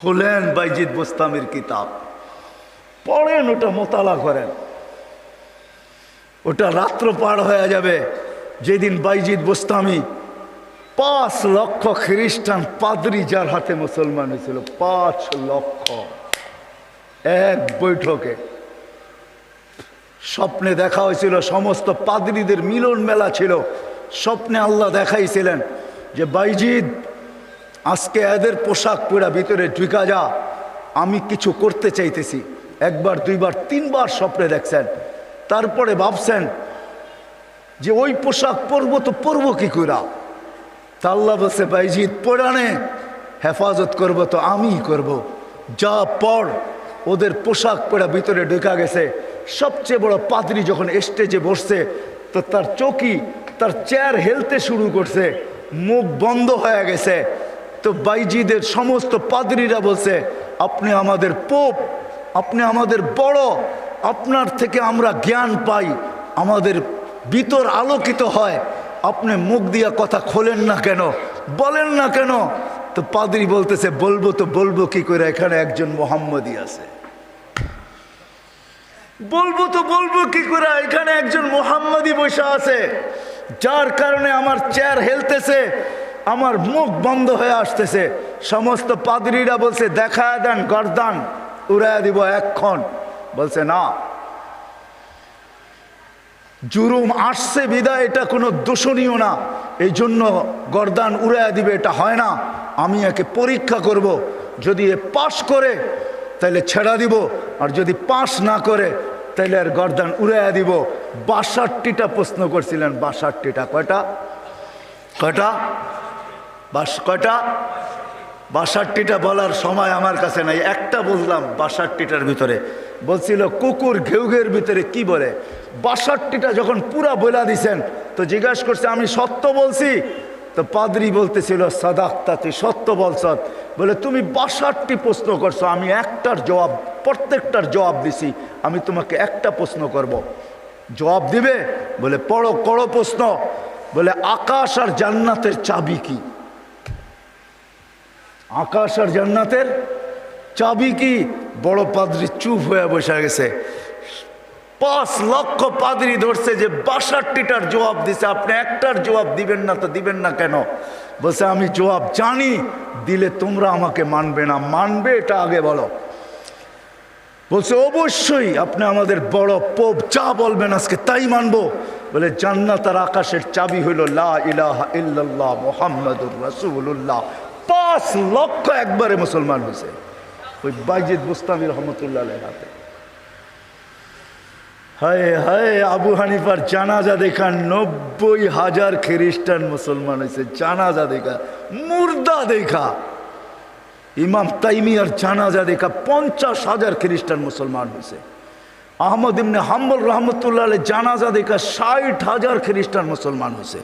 খুলেন বাইজিদ বোস্তামির কিতাব, পড়েন, ওটা মোতালা করেন। ওটা রাত্র পার হয়ে যাবে যেদিন বাইজিদ বোস্তামি 5 লক্ষ খ্রিস্টান পাদ্রী যার হাতে মুসলমান হয়েছিল, 5 লক্ষ এক বৈঠকে। স্বপ্নে দেখা হয়েছিল, সমস্ত পাদ্রীদের মিলন মেলা ছিল। স্বপ্নে আল্লাহ দেখাইছিলেন যে বাইজিদ আজকে এদের পোশাক পরা ভিতরে ঢুকা যা, আমি কিছু করতে চাইতেছি। একবার, দুইবার, 3বার স্বপ্নে দেখছেন। তারপরে ভাবছেন যে ওই পোশাক পরবো তো পরবো কি করে। তা আল্লাহ বলছে বাইজিদ পরানে হেফাজত করব তো আমিই করব, যা পর। ওদের পোশাক পরা ভিতরে ঢুকা গেছে। সবচেয়ে বড় পাদ্রী যখন স্টেজে বসছে তো তার চৌকি, তার চেয়ার হেলতে শুরু করছে, মুখ বন্ধ হয়ে গেছে। তো বাইজিদের সমস্ত পাদ্রীরা বলছে আপনি আমাদের পোপ, আপনি আমাদের বড়, আপনার থেকে আমরা জ্ঞান পাই, আমাদের ভিতর আলোকিত হয়, আপনি মুখ দিয়া কথা খোলেন না কেন, বলেন না কেন। তো পাদ্রী বলতেছে বলবো তো বলবো কি করে, এখানে একজন মোহাম্মদী আছে। বলবো তো বলবো কি করে, এখানে একজন মোহাম্মদী বসে আছে, যার কারণে আমার চেয়ার হেলতেছে, আমার মুখ বন্ধ হয়ে আসতেছে। সমস্ত পাদ্রীরা বলছে দেখা দেন, গর্দান উড়াইয়া দিব এক্ষণ। বলছে না, জুরুম আসছে বিদায় এটা কোনো দোষণীয় না, এই জন্য গর্দান উড়াইয়া দিবে, এটা হয় না। আমি একে পরীক্ষা করব, যদি এ পাশ করে তাহলে ছেড়া দিব, আর যদি পাশ না করে তাহলে আর গর্দান উড়াইয়া দিব। 62টা প্রশ্ন করছিলেন, 62টা। কয়টা? কয়টা? কয়টা? 62টা বলার সময় আমার কাছে নাই, একটা বললাম 62টার ভিতরে। বলছিল কুকুর ঘেউঘের ভিতরে কি বলে। 62টা যখন পুরা বলা দিছেন তো জিজ্ঞাসা করছে আমি সত্য বলছি। তো পাদ্রী বলতেছিল সাদাক্তা, তুই সত্য বলছ। বলে তুমি 62টি প্রশ্ন করছো, আমি একটার জবাব, প্রত্যেকটার জবাব দিছি, আমি তোমাকে একটা প্রশ্ন করব, জবাব দিবে? বলে পড়ো, করো প্রশ্ন। বলে আকাশ আর জান্নাতের চাবি কি? আকাশ আর জান্নাতের চাবি কি? বড় পাদ্রী চুপ হয়ে বসে গেছে। 5 লক্ষ পাদ্রী ধরছে যে 62টার জবাব দিছে, আপনি একটার জবাব দিবেন না, তো দিবেন না কেন? বলছে আমি জবাব জানি, দিলে তোমরা আমাকে মানবে না, মানবে এটা আগে বলো। বলছে অবশ্যই আপনি আমাদের বড় পোপ, যা বলবেন আজকে তাই মানবো। বলে জান্নাত আর আকাশের চাবি হইল লা ইলাহা ইল্লাল্লাহ মুহাম্মাদুর রাসূলুল্লাহ। 5 লক্ষ একবারে মুসলমান হয়েছে ওই বাইজিদ বোস্তামি রহমতুল্লাহ আলাইহির হাতে। হায় হায়, আবু হানিফার জানাজা দেখা 90,000 খ্রিস্টান মুসলমান হয়েছে। জানাজা দেখা, মুর্দা দেখা। ইমাম তাইমিয়ার জানাজা দেখা 50,000 খ্রিস্টান মুসলমান হয়েছে। আহমদ ইবনে হাম্বল রহমতুল্লাহ আলাইহি জানাজা দেখা 60,000 খ্রিস্টান মুসলমান হয়েছে।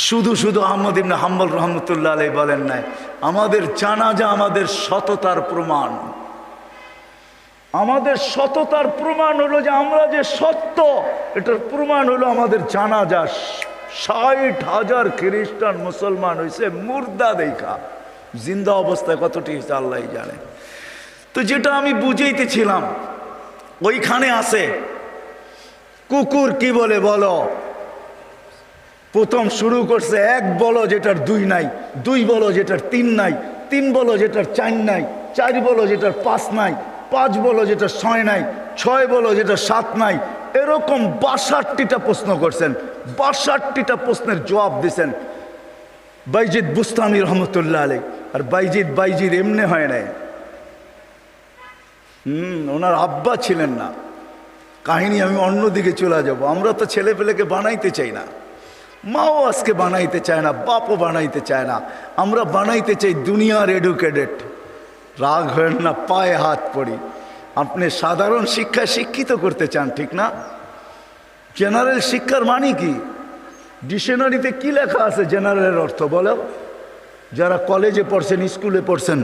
শুধু শুধু আহমদ ইবনে হাম্বল রহমতুল্লাহ আলাইহি বলেন নাই আমাদের জানাজা আমাদের সততার প্রমাণ। আমাদের সততার প্রমাণ হলো যে আমরা যে সত্য, এটার প্রমাণ হলো আমাদের জানাজা। 60,000 খ্রিস্টান মুসলমান হয়েছে মুর্দা দেখা। জিন্দা অবস্থায় কতটি হয়েছে আল্লাহ জানে। তো যেটা আমি বুঝাইতেছিলাম, ওইখানে আছে কুকুর কি বলে বলো। প্রথম শুরু করছে 1 বলো যেটার 2 নাই, 2 বলো যেটার 3 নাই, 3 বলো যেটার 4 নাই, 4 বলো যেটার 5 নাই, 5 বলো যেটার 6 নাই, 6 বলো যেটার 7 নাই। এরকম 62টা প্রশ্ন করছেন। 62টা প্রশ্নের জবাব দিছেন বাইজিদ বুস্তামি রহমতুল্লাহ আলাইহি। আর বাইজিদ এমনি হয় নাই। ওনার আব্বা ছিলেন না। কাহিনী আমি অন্যদিকে চলে যাব। আমরা তো ছেলে পেলেকে বানাইতে চাই না, মাও আজকে বানাইতে চায় না, বাপও বানাইতে চায় না। আমরা বানাইতে চাই দুনিয়ার এডুকেটেড। রাগ হয় না, পায়ে হাত পড়ি। আপনি সাধারণ শিক্ষায় শিক্ষিত করতে চান, ঠিক না? জেনারেল শিক্ষার মানে কি? ডিকশনারিতে কি লেখা আছে জেনারেলের অর্থ বলো? যারা কলেজে পড়ছেন, স্কুলে পড়ছেন,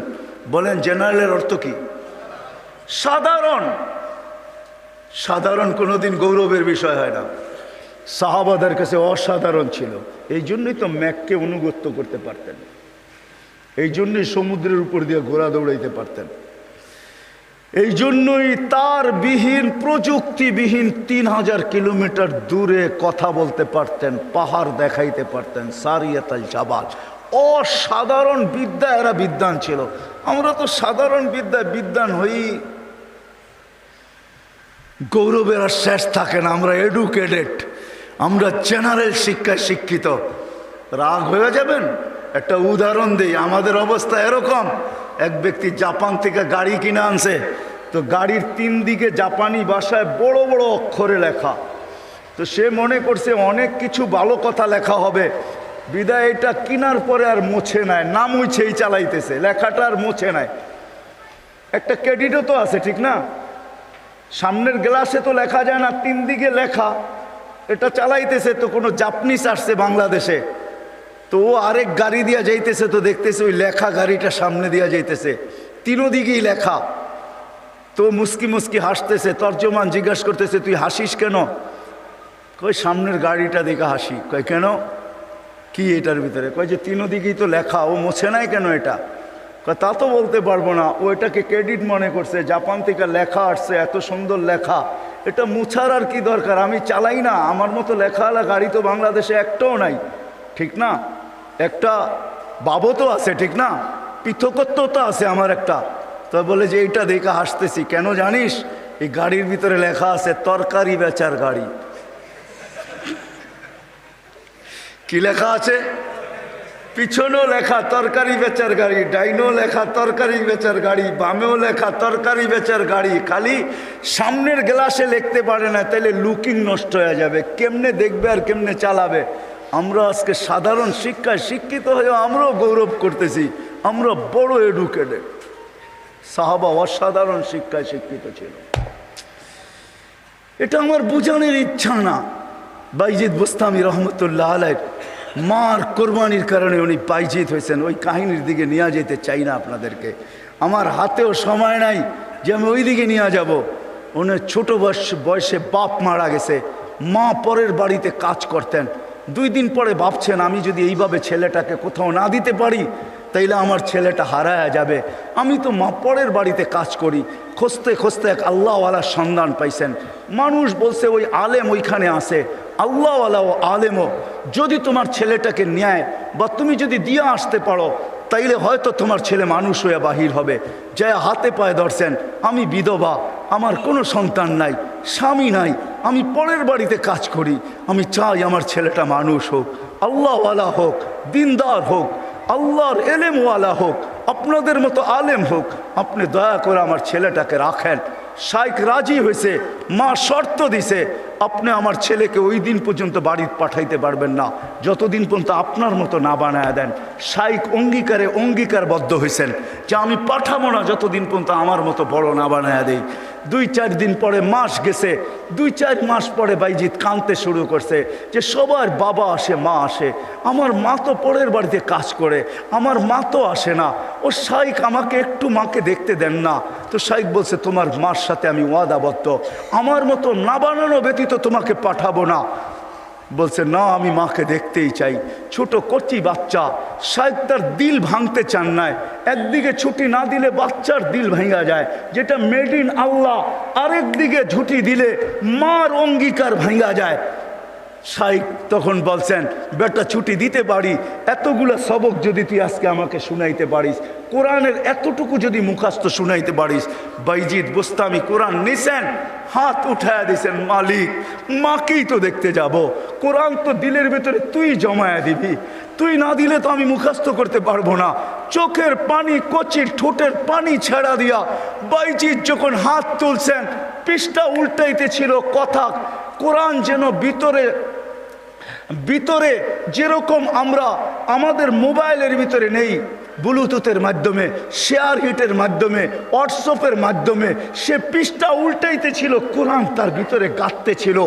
বলেন জেনারেলের অর্থ কি? সাধারণ। সাধারণ কোনোদিন গৌরবের বিষয় হয় না। সাহাবাদের কাছে অসাধারণ ছিল, এই জন্যই তো ম্যাককে অনুগত্য করতে পারতেন। এই জন্যই সমুদ্রের উপর দিয়ে ঘোড়া দৌড়াইতে পারতেন। এই জন্যই তার বিহীন, প্রযুক্তিবিহীন 3000 কিলোমিটার দূরে কথা বলতে পারতেন, পাহাড় দেখাইতে পারতেন। সারিয়াতাল জাবাল, অসাধারণ বিদ্যা, এরা বিদ্বান ছিল। আমরা তো সাধারণ বিদ্যায় বিদ্বান হই, গৌরবের আর শেষ থাকে না। আমরা এডুকেটেড, আমরা জেনারেল শিক্ষায় শিক্ষিত। রাগ হয়ে যাবেন? একটা উদাহরণ দিই। আমাদের অবস্থা এরকম, এক ব্যক্তি জাপান থেকে গাড়ি কিনে আনছে, তো গাড়ির 3 দিকে জাপানি ভাষায় বড় বড় অক্ষরে লেখা। তো সে মনে করছে অনেক কিছু ভালো কথা লেখা হবে, বিদায় এটা কেনার পরে আর মোছে নাই, না মুছেই চালাইতেছে, লেখাটা আর মোছে নাই। একটা ক্রেডিটও তো আছে, ঠিক না? সামনের গ্লাসে তো লেখা যায় না, 3 দিকে লেখা, এটা চালাইতেছে। তো কোনো জাপানিজ আসছে বাংলাদেশে, তো ও আরেক গাড়ি দিয়া যাইতেছে, তো দেখতেছে ওই লেখা গাড়িটা সামনে দিয়া যাইতেছে, 3 দিকেই লেখা। তো মুস্কি মুস্কি হাসতেছে। তর্জমান জিজ্ঞাসা করতেছে, তুই হাসিস কেন? কই সামনের গাড়িটা দেখে হাসি। কয় কেন, কি এটার ভিতরে? কয় যে 3 দিকেই তো লেখা, ও মোছে নাই কেন এটা? কয় তা তো বলতে পারবো না, ও এটাকে ক্রেডিট মনে করছে, জাপান থেকে লেখা আসছে, এত সুন্দর লেখা, এটা মুছার আর কি দরকার, আমি চালাই না, আমার মতো লেখাওয়ালা গাড়ি তো বাংলাদেশে একটাও নাই, ঠিক না? একটা বাবতও আছে, ঠিক না? পৃথকত্ব তো আছে আমার একটা। তো বলে যে এইটা দেখে হাসতেছি কেন জানিস? এই গাড়ির ভিতরে লেখা আছে তরকারি বেচার গাড়ি। কি লেখা আছে? পিছনেও লেখা তরকারি বেচার গাড়ি, ডাইনেও লেখা তরকারি বেচার গাড়ি, বামেও লেখা তরকারি বেচার গাড়ি। খালি সামনের গ্লাসে লিখতে পারে না, তাইলে লুকিং নষ্ট হয়ে যাবে, কেমনে দেখবে আর কেমনে চালাবে। আমরা আজকে সাধারণ শিক্ষায় শিক্ষিত হয়ে আমরাও গৌরব করতেছি, আমরা বড় এডুকেটেড। সাহাবা অসাধারণ শিক্ষায় শিক্ষিত ছিল। এটা আমার বোঝানোর ইচ্ছা না। বাইজিদ বুস্তামি রহমতুল্লাহ আলাইহ মার কোরবানির কারণে উনি বাইজিদ হয়েছেন, ওই কাহিনীর দিকে নিয়ে যেতে চাই না আপনাদেরকে। আমার হাতেও সময় নাই যে আমি ওই দিকে নিয়ে যাব। উনি ছোট বয়সে বাপ মারা গেছে, মা পরের বাড়িতে কাজ করতেন। 2 দিন পরে ভাবছেন, আমি যদি এইভাবে ছেলেটাকে কোথাও না দিতে পারি তাইলে আমার ছেলেটা হারায়া যাবে। আমি তো মা পরের বাড়িতে কাজ করি। খুঁজতে খুঁজতে এক আল্লাহওয়ালার সন্ধান পাইছেন। মানুষ বলছে ওই আলেম ওইখানে আছে, আল্লাহওয়ালা ও আলেমও যদি তোমার ছেলেটাকে নেয় বা তুমি যদি দিয়ে আসতে পারো তাইলে হয়তো তোমার ছেলে মানুষ হয়ে বাহির হবে। যা হাতে পায়ে ধরছেন, আমি বিধবা, আমার কোনো সন্তান নাই, স্বামী নাই, আমি পরের বাড়িতে কাজ করি, আমি চাই আমার ছেলেটা মানুষ হোক, আল্লাহওয়ালা হোক, দিনদার হোক, আল্লাহর এলেমওয়ালা হোক, আপনাদের মতো আলেম হোক, আপনি দয়া করে আমার ছেলেটাকে রাখেন। শাইখ রাজি হয়েছে, মা শর্ত দিছে, আপনি আমার ছেলেকে ওই দিন পর্যন্ত বাড়ি পাঠাইতে পারবেন না যতদিন পর্যন্ত আপনার মতো না বানায় দেন। শাইখ অঙ্গীকারবদ্ধ হয়েছেন যে আমি পাঠাবো না যতদিন পর্যন্ত আমার মতো বড় না বানায় দেই। 2-4 দিন পরে মাস গেছে, 2-4 মাস পরে বাইজিদ কাঁদতে শুরু করছে যে সবার বাবা আসে, মা আসে, আমার মা তো পরের বাড়িতে কাজ করে, আমার মা তো আসে না। ও শাইখ আমাকে একটু মাকে দেখতে দেন না। তো শাইখ বলছে, তোমার মার সাথে আমি ওয়াদাবদ্ধ, আমার মতো না বানানো ব্যতীত তোমাকে পাঠাবো না। বলছে না, আমি মাকে দেখতেই চাই। ছোট কচি বাচ্চা, শাইখ তার দিল ভাঙতে চান নাই। একদিকে ছুটি না দিলে বাচ্চার দিল ভাঙা যায়, যেটা মেড ইন আল্লাহ, আরেকদিকে ছুটি দিলে মার অঙ্গীকার ভাঙা যায়। শাইখ তখন বলছেন, বেটা ছুটি দিতে পারি, এতগুলো সবক যদি তুই আজকে আমাকে শুনাইতে পারিস, কোরআনের এতটুকু যদি মুখস্থ শুনাইতে পারিস। বাইজিদ বুস্তামি কোরআন নিছেন, হাত উঠায়া দিছেন, মালিক মাকেই তো দেখতে যাব, কোরআন তো দিলের ভেতরে তুই জমায়া দিবি, তুই না দিলে তো আমি মুখস্থ করতে পারবো না। চোখের পানি, কচির ঠোঁটের পানি ছেড়া দিয়া বাইজিদ যখন হাত তুলছেন, পৃষ্ঠা উল্টাইতে ছিল কথা, কোরআন যেন ভিতরে যেরকম আমরা আমাদের মোবাইলের ভিতরে নেই, ব্লুটুথের মাধ্যমে, শেয়ার হিটের মাধ্যমে, হোয়াটসঅ্যাপের মাধ্যমে সে পৃষ্ঠা উল্টাইতে ছিল, কোরআন তার ভিতরে গাঁথতে ছিল।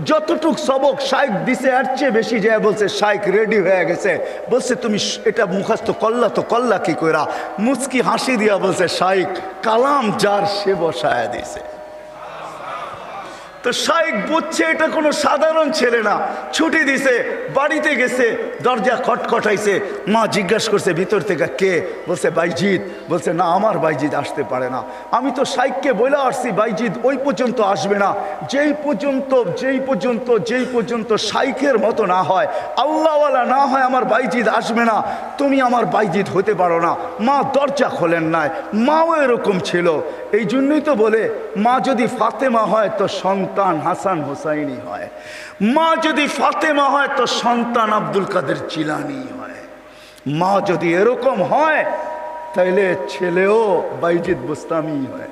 যতটুক সবক শাইখ দিছে এর চেয়ে বেশি যায় বলছে শাইখ রেডি হয়ে গেছে। বলছে তুমি এটা মুখস্থ করলা, তো করলা কি কইরা? মুচকি হাসি দিয়া বলছে, শাইখ কালাম যার সে বসায় দিছে। তো শাইখ বুঝছে এটা কোনো সাধারণ ছেলে না, ছুটি দিছে, বাড়িতে গেছে, দরজা খটখটাইছে। মা জিজ্ঞাসা করছে ভিতর থেকে কে? বলছে বাইজিৎ। বলছে না, আমার বাইজিৎ আসতে পারে না। আমি তো শাইখকে বলে আসছি বাইজিৎ ওই পর্যন্ত আসবে না, যেই পর্যন্ত শাইখের মতো না হয়, আল্লাহওয়ালা না হয়, আমার বাইজিৎ আসবে না। তুমি আমার বাইজিৎ হতে পারো না। মা দরজা খোলেন নাই। মাও এরকম ছিল। এই জন্যই তো বলে মা যদি ফাতেমা হয় তো সন্তান হাসান হোসাইনি হয়, মা যদি ফাতেমা হয় তো সন্তান আব্দুল কাদের জিলানি হয়। মা যদি এরকম হয় তাইলে ছেলেও বাইজিৎ বুস্তামি হয়।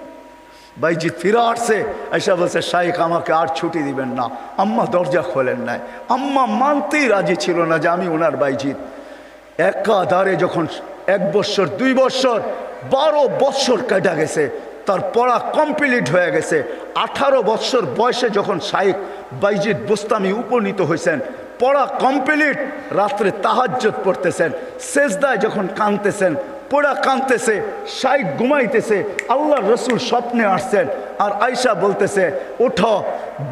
বাইজিৎ ফিরে আসছে, এসে বলছে শাইখ আমাকে আর ছুটি দিবেন না। আম্মা দরজা খোলেন নাই। আম্মা মানতেই রাজি ছিল না যে আমি ওনার বাইজিৎ। একাধারে যখন 1 বৎসর 2 বৎসর 12 বৎসর কেটে গেছে, তার পড়া কমপ্লিট হয়ে গেছে। 18 বৎসর বয়সে যখন শাইখ বাইজিৎ বুস্তামি উপনীত হয়েছেন, পড়া কমপ্লিট, রাত্রে তাহাজ্জুদ পড়তেছেন, সেজদায় যখন কাঁদতেছেন, পড়া কাঁদতেছে, শাইখ ঘুমাইতেছে, আল্লাহ রসুল স্বপ্নে আসছেন। আর আয়সা বলতেছে ওঠো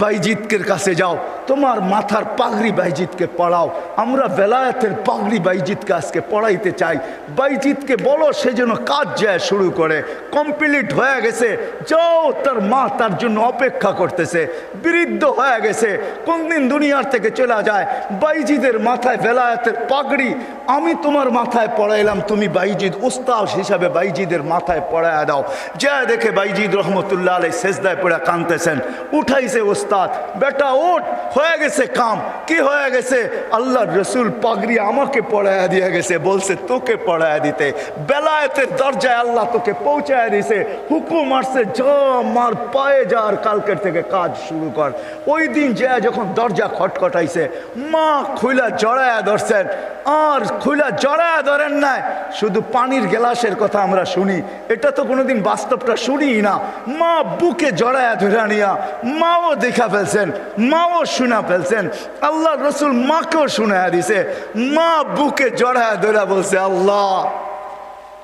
বাইজিৎকের কাছে যাও, তোমার মাথার পাগড়ি বাইজিৎকে পড়াও, আমরা বেলায়েতের পাগড়ি বাইজিৎকে আজকে পড়াইতে চাই। বাইজিৎকে বলো সে যেন কাজ যায় শুরু করে। কমপ্লিট হয়ে গেছে, যাও। তার মা তার জন্য অপেক্ষা করতেছে, বৃদ্ধ হয়ে গেছে, কোনদিন দুনিয়ার থেকে চলে যায়। বাইজিদের মাথায় বেলায়েতের পাগড়ি আমি তোমার মাথায় পড়াইলাম, তুমি বাইজিদ উস্তাদ হিসাবে বাইজিদের মাথায় পড়ায় দাও। যা দেখে বাইজিদ রহমতুল্লাহ আলাইহি সেজদায় পড়ে কাঁদতেছেন। উঠাইছে উস্তাদ, বেটা ওঠ, হয়ে গেছে কাম। কি হয়ে গেছে? আল্লাহর রসুল পাগড়ি আমাকে পড়ায় দিয়ে গেছে, বলছে তোকে পড়ায় দিতে। বেলায়েতের দরজায় আল্লাহ তোকে পৌঁছায় দিছে, হুকুম আসছে যা মার পায়ে যা, আর কালকের থেকে কাজ শুরু কর। ওই দিন যা যখন দরজা খটখটাইছে, মা খুইলা জড়ায়া ধরছেন। আর খুইলা জড়ায়া ধরেন নাই, শুধু পানির গ্লাসের কথা আমরা শুনি, এটা তো কোনোদিন বাস্তবটা শুনি না। মা বুকে জড়ায়া ধরে নিয়া মাও দেখা ফেলছেন, মাও শোনা ফেলছেন। আল্লাহ রসুল মাকেও শোনায়া দিছে। মা বুকে জড়ায়া ধরে বলছে আল্লাহ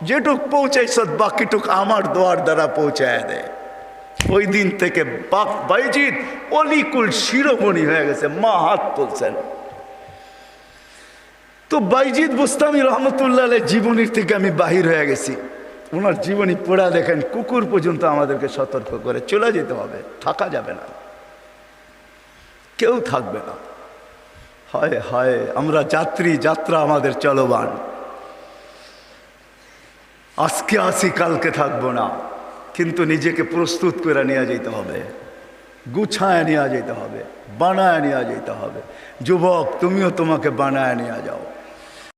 যেটুক পৌঁছাইছ বাকিটুক আমার দোয়ার দ্বারা পৌঁছায় দেয়। ওই দিন থেকে বাইজিদ অলিকুল শিরোমণি হয়ে গেছে। মা হাত তুলছেন। তো বাইজিদ বুস্তামি রহমতুল্লাহ আলাইহি জীবনীর থেকে আমি বাহির হয়ে গেছি। ওনার জীবনী পড়া দেখেন, কুকুর পর্যন্ত আমাদেরকে সতর্ক করে চলে যেতে হবে, থাকা যাবে না, কেউ থাকবে না। হায় হায়, আমরা যাত্রী, যাত্রা আমাদের চলমান। আজকে আসি কালকে থাকবো না, কিন্তু নিজেকে প্রস্তুত করে নিয়ে যেতে হবে, গুছায় নিয়ে যেতে হবে, বানায় নিয়ে যেতে হবে। যুবক তুমিও তোমাকে বানায় নিয়ে যাও।